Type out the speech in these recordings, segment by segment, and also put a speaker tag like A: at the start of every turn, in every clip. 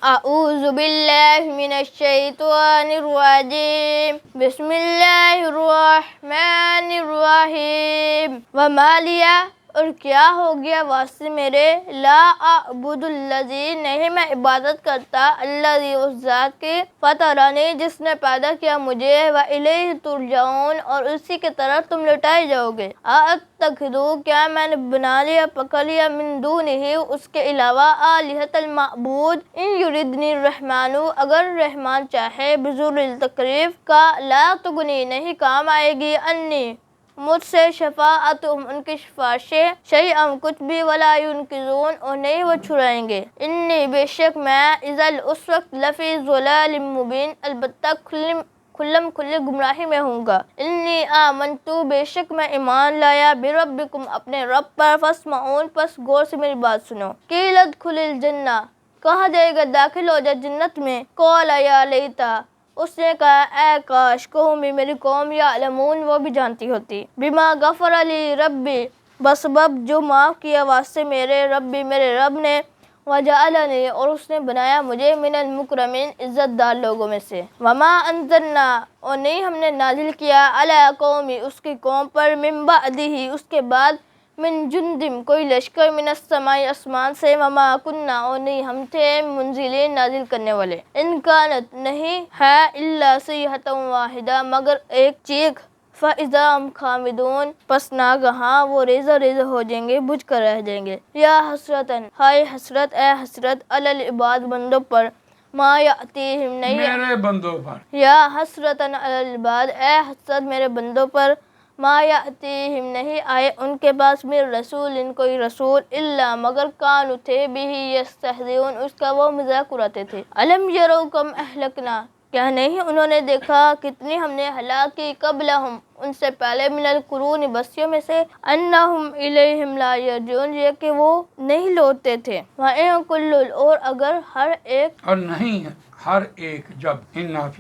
A: اعوذ باللہ من الشیطان الرجیم بسم اللہ الرحمن الرحیم وما لیا اور کیا ہو گیا واسطے میرے لا اعبد الذی نہیں میں عبادت کرتا الذی اس ذات کی فطرنی جس نے پیدا کیا مجھے والیہ ترجعون اور اسی کی طرف تم لوٹائے جاؤ گے اتخذو کیا میں نے بنا لیا پکڑ لیا من دونہ اس کے علاوہ آلہۃ المعبود ان یردنی الرحمن اگر رحمان چاہے بذر التکریف کا لا تغنی نہیں کام آئے گی انی مجھ سے شفاعتہم ان کی سفارشیں شیئا کچھ بھی ولا ینقذون اور نہیں وہ چھڑائیں گے انی بے شک میں اذا اس وقت لفی ضلال مبین البتہ کھلی گمراہی میں ہوں گا انی آمنتو بے شک میں ایمان لایا بربکم اپنے رب پر فاسمعون پس غور سے میری بات سنو قیل ادخل الجنہ کہا جائے گا داخل ہو جا جنت میں قال یا لیتا اس نے کہا اے کاش قوم میری قوم یعلمون وہ بھی جانتی ہوتی بما غفر علی ربی بسبب جو معاف کیا واسطے میرے رب نے وجعلنی اور اس نے بنایا مجھے من المکرمین عزت دار لوگوں میں سے وما انزلنا اور نہیں ہم نے نازل کیا علی قومی اس کی قوم پر من بعدہ اس کے بعد من جندم کوئی لشکر من السماء آسمان سے وما کننا اور نہیں ہم تھے منزلین نازل کرنے والے ان کانت نہیں ہے الا صیحۃ واحدہ مگر ایک چیخ فاذا ہم خامدون پس ناگہاں وہ ریزہ ریزہ ہو جائیں گے بجھ کر رہ جائیں گے یا حسرتن ہائے حسرت اے حسرت علی العباد بندوں پر ما یاتیہم نہیں
B: میرے بندوں پر
A: یا حسرتن علی العباد اے حسرت میرے بندوں پر ما یاتیہم نہیں آئے ان کے پاس من رسول ان کوئی رسول الا مگر کانوا تھے بھی یستہزئون اس کا وہ مذاق اڑاتے تھے الم یروا کم اہلکنا کیا نہیں انہوں نے دیکھا کتنی ہم نے ہلاک کی قبلہم ان سے پہلے من القرون بستیوں میں سے انہم الیہم لا یرجعون یہ کہ وہ نہیں لوٹتے تھے وَإِن كُلٌّ اور اگر ہر ایک
B: اور نہیں ہر ایک جب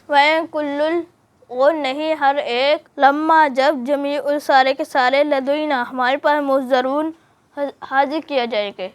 A: وَإِن كُلٌّ اور نہیں ہر ایک لما جب جمیع سارے کے سارے لدینا ہمارے پاس محضرون حاضر کیا جائے گے